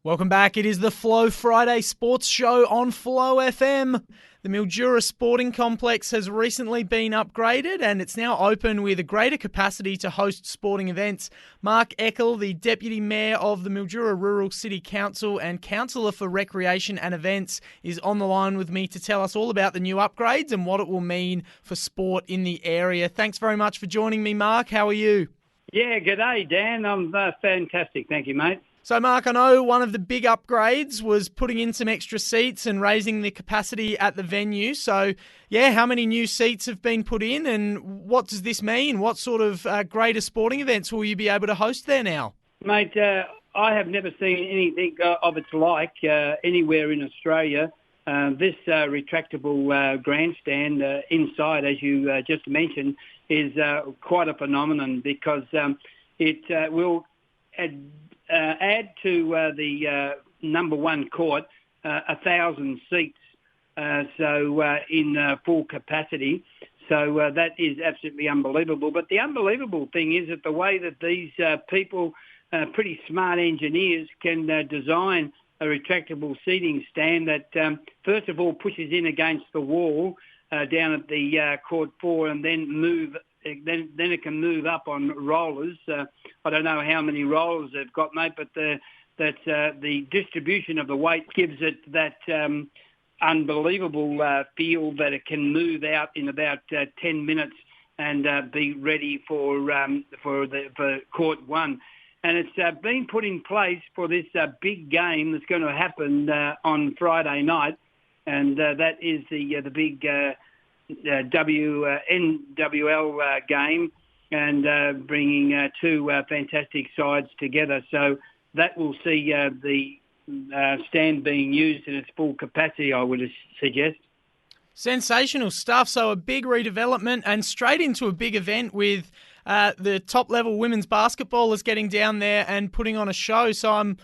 Welcome back. It is the Flow Friday Sports Show on Flow FM. The Mildura Sporting Complex has recently been upgraded and it's now open with a greater capacity to host sporting events. Mark Ecker, the Deputy Mayor of the Mildura Rural City Council and Councillor for Recreation and Events, is on the line with me to tell us all about the new upgrades and what it will mean for sport in the area. Thanks very much for joining me, Mark. How are you? Yeah, g'day, Dan. I'm fantastic. Thank you, mate. So, Mark, I know one of the big upgrades was putting in some extra seats and raising the capacity at the venue. So, yeah, how many new seats have been put in and what does this mean? What sort of greater sporting events will you be able to host there now? Mate, I have never seen anything of its like anywhere in Australia. This retractable grandstand inside, as you just mentioned, is quite a phenomenon because it will add to the number one court 1,000 seats, in full capacity. So that is absolutely unbelievable. But the unbelievable thing is that the way that these people, pretty smart engineers, can design a retractable seating stand that, first of all, pushes in against the wall down at the court 4 and then then it can move up on rollers. I don't know how many rollers they've got, mate, but the distribution of the weight gives it that unbelievable feel that it can move out in about 10 minutes and be ready for court 1. And it's been put in place for this big game that's going to happen on Friday night, and that is the big WNBL game, and bringing two fantastic sides together. So that will see the stand being used in its full capacity, I would suggest. Sensational stuff. So a big redevelopment and straight into a big event with the top-level women's basketballers getting down there and putting on a show. So I'm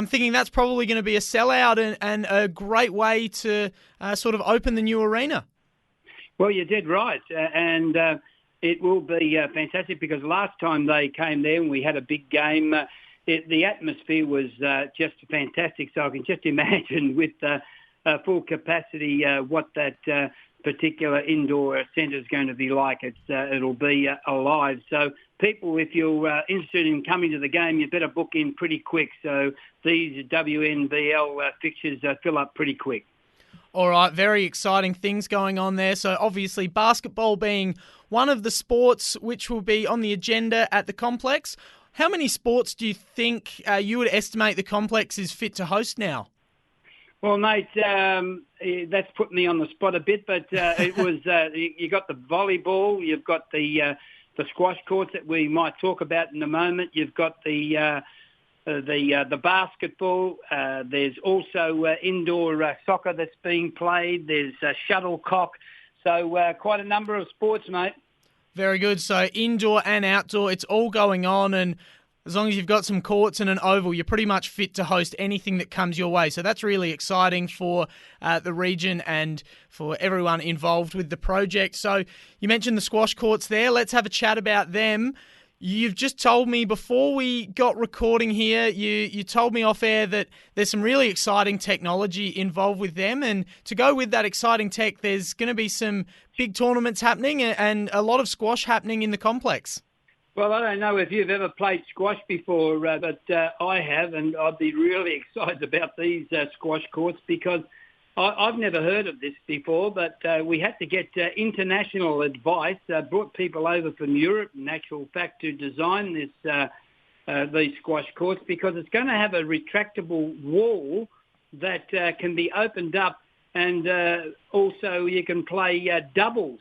thinking that's probably going to be a sellout and a great way to sort of open the new arena. Well, you did right, and it will be fantastic because last time they came there and we had a big game, the atmosphere was just fantastic. So I can just imagine with full capacity what that particular indoor centre is going to be like. It'll be alive. So people, if you're interested in coming to the game, you better book in pretty quick. So these WNBL fixtures fill up pretty quick. All right, very exciting things going on there. So obviously basketball being one of the sports which will be on the agenda at the complex. How many sports do you think you would estimate the complex is fit to host now? Well, mate, that's put me on the spot a bit, but it was you got the volleyball, you've got the squash courts that we might talk about in a moment. You've got the basketball. There's also indoor soccer that's being played. There's shuttlecock. So quite a number of sports, mate. Very good. So indoor and outdoor, it's all going on. And as long as you've got some courts and an oval, you're pretty much fit to host anything that comes your way. So that's really exciting for the region and for everyone involved with the project. So you mentioned the squash courts there. Let's have a chat about them. You've just told me before we got recording here, you told me off air that there's some really exciting technology involved with them. And to go with that exciting tech, there's going to be some big tournaments happening and a lot of squash happening in the complex. Well, I don't know if you've ever played squash before, but I have, and I'd be really excited about these squash courts because I've never heard of this before, but we had to get international advice, brought people over from Europe, in actual fact, to design these squash courts because it's going to have a retractable wall that can be opened up, and also you can play doubles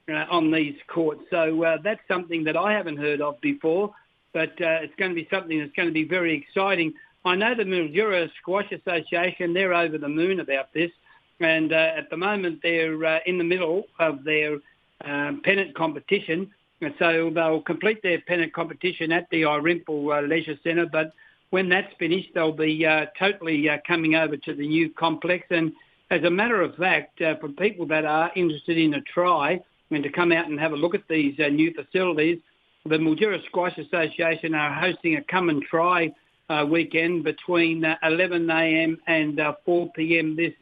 on these courts. So that's something that I haven't heard of before, but it's going to be something that's going to be very exciting. I know the Mildura Squash Association, they're over the moon about this, and at the moment they're in the middle of their pennant competition, and so they'll complete their pennant competition at the Irimple Leisure Centre, but when that's finished, they'll be totally coming over to the new complex. And as a matter of fact, for people that are interested in a try and to come out and have a look at these new facilities, the Mildura Squash Association are hosting a come and try weekend between 11 a.m. and 4 p.m. this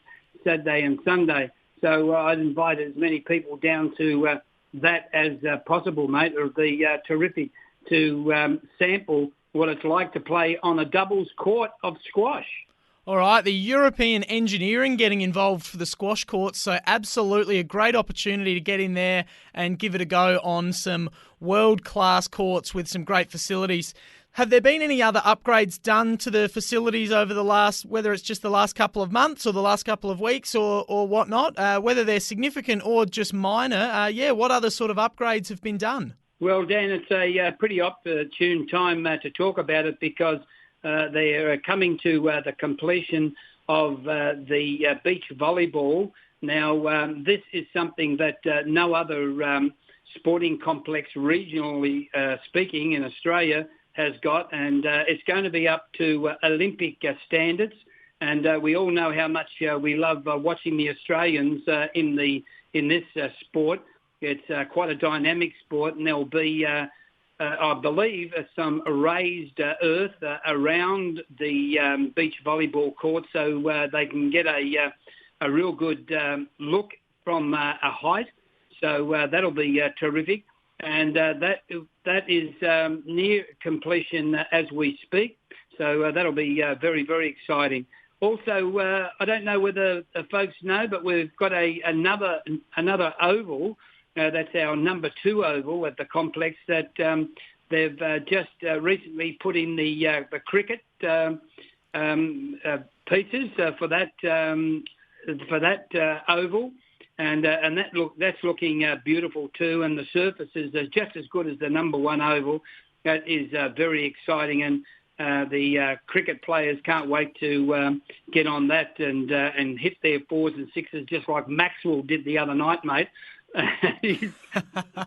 Saturday and Sunday. So I'd invite as many people down to that as possible, mate. It would be terrific to sample what it's like to play on a doubles court of squash. All right, the European engineering getting involved for the squash courts, so absolutely a great opportunity to get in there and give it a go on some world-class courts with some great facilities. Have there been any other upgrades done to the facilities over the last, whether it's just the last couple of months or the last couple of weeks or whatnot, whether they're significant or just minor? What other sort of upgrades have been done? Well, Dan, it's a pretty opportune time to talk about it because they are coming to the completion of the beach volleyball. Now, this is something that no other sporting complex, regionally speaking, in Australia has got, and it's going to be up to Olympic standards. And we all know how much we love watching the Australians in this sport. It's quite a dynamic sport, and there'll be I believe, some raised earth around the beach volleyball court so they can get a real good look from a height. So that'll be terrific. And that is near completion as we speak. So that'll be very, very exciting. Also, I don't know whether folks know, but we've got another oval. That's our number 2 oval at the complex that they've just recently put in the cricket pieces for that oval, and that's looking beautiful too. And the surfaces are just as good as the number 1 oval. That is very exciting, and the cricket players can't wait to get on that and hit their 4s and 6s just like Maxwell did the other night, mate. He's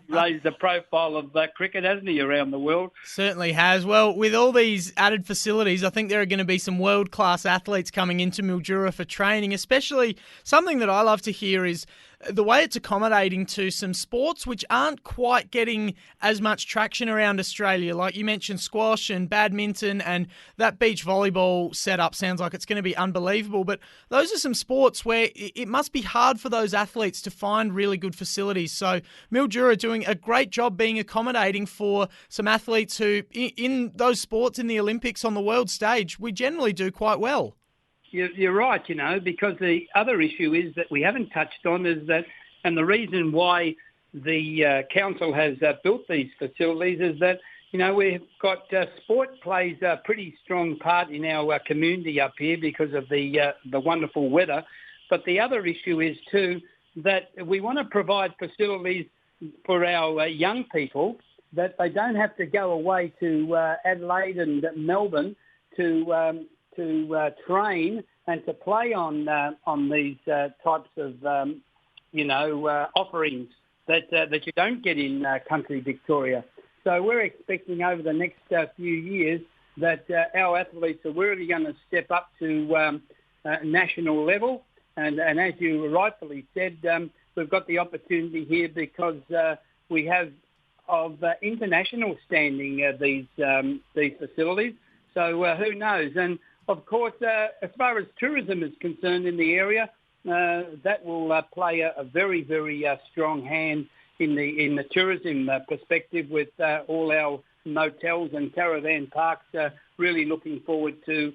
raised the profile of cricket, hasn't he, around the world? Certainly has. Well, with all these added facilities, I think there are going to be some world-class athletes coming into Mildura for training, especially something that I love to hear is the way it's accommodating to some sports which aren't quite getting as much traction around Australia. Like you mentioned, squash and badminton, and that beach volleyball setup sounds like it's going to be unbelievable. But those are some sports where it must be hard for those athletes to find really good facilities. So Mildura doing a great job being accommodating for some athletes who, in those sports in the Olympics on the world stage, we generally do quite well. You're right, because the other issue is that we haven't touched on is that, and the reason why the council has built these facilities is that, we've got sport plays a pretty strong part in our community up here because of the wonderful weather. But the other issue is too that we want to provide facilities for our young people that they don't have to go away to Adelaide and Melbourne to train and to play on these types of offerings that you don't get in country Victoria. So we're expecting over the next few years that our athletes are really going to step up to national level. And as you rightfully said, we've got the opportunity here because we have of international standing these facilities. So who knows? And of course, as far as tourism is concerned in the area, that will play a very, very strong hand in the tourism perspective with all our motels and caravan parks really looking forward to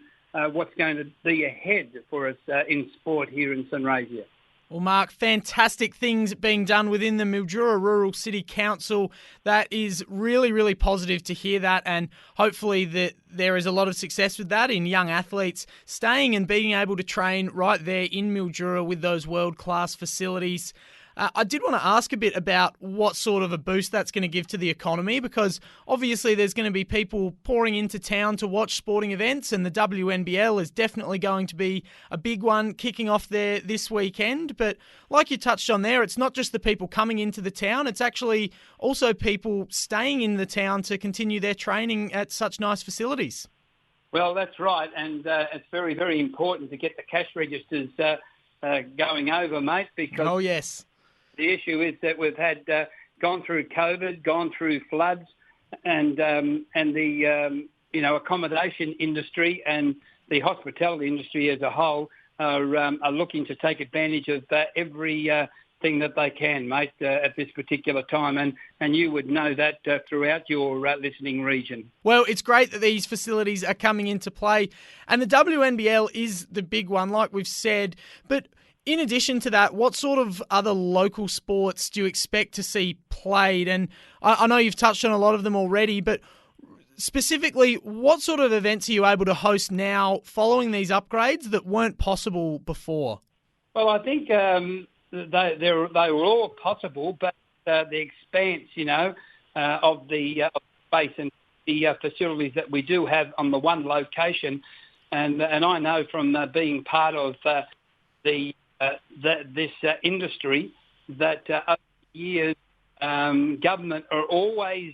what's going to be ahead for us in sport here in Sunraysia. Well, Mark, fantastic things being done within the Mildura Rural City Council. That is really, really positive to hear that, and hopefully that there is a lot of success with that in young athletes staying and being able to train right there in Mildura with those world-class facilities. I did want to ask a bit about what sort of a boost that's going to give to the economy, because obviously there's going to be people pouring into town to watch sporting events, and the WNBL is definitely going to be a big one kicking off there this weekend. But like you touched on there, it's not just the people coming into the town, it's actually also people staying in the town to continue their training at such nice facilities. Well, that's right, and it's very, very important to get the cash registers going over, mate, because... Oh, yes. The issue is that we've had gone through COVID, gone through floods, and the accommodation industry and the hospitality industry as a whole are looking to take advantage of every thing that they can, mate, at this particular time. And you would know that throughout your listening region. Well, it's great that these facilities are coming into play. And the WNBL is the big one, like we've said. But in addition to that, what sort of other local sports do you expect to see played? And I know you've touched on a lot of them already, but specifically, what sort of events are you able to host now following these upgrades that weren't possible before? Well, I think they were all possible, but the expanse, of the space and the facilities that we do have on the one location, and I know from being part of this industry that over the years, government are always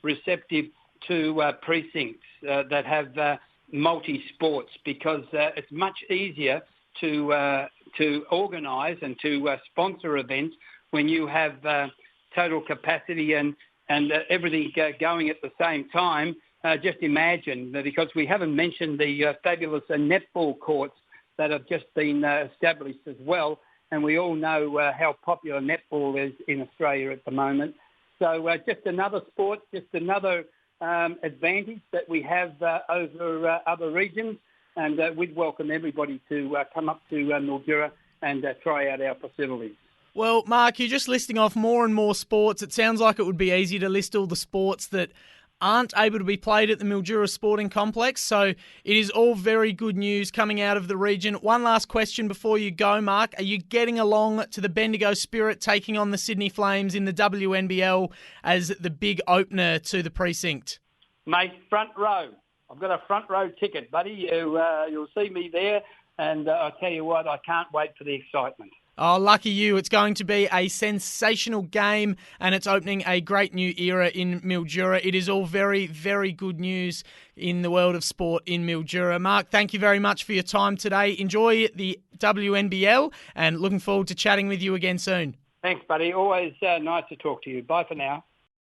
receptive to precincts that have multi-sports, because it's much easier to organise and to sponsor events when you have total capacity and everything going at the same time. Just imagine, because we haven't mentioned the fabulous netball courts that have just been established as well, and we all know how popular netball is in Australia at the moment. So just another sport, just another advantage that we have over other regions. And we'd welcome everybody to come up to Mildura and try out our facilities. Well, Mark, you're just listing off more and more sports. It sounds like it would be easy to list all the sports that aren't able to be played at the Mildura Sporting Complex. So it is all very good news coming out of the region. One last question before you go, Mark. Are you getting along to the Bendigo Spirit taking on the Sydney Flames in the WNBL as the big opener to the precinct? Mate, front row. I've got a front row ticket, buddy. You'll see me there, and I'll tell you what, I can't wait for the excitement. Oh, lucky you. It's going to be a sensational game, and it's opening a great new era in Mildura. It is all very, very good news in the world of sport in Mildura. Mark, thank you very much for your time today. Enjoy the WNBL, and looking forward to chatting with you again soon. Thanks, buddy. Always nice to talk to you. Bye for now.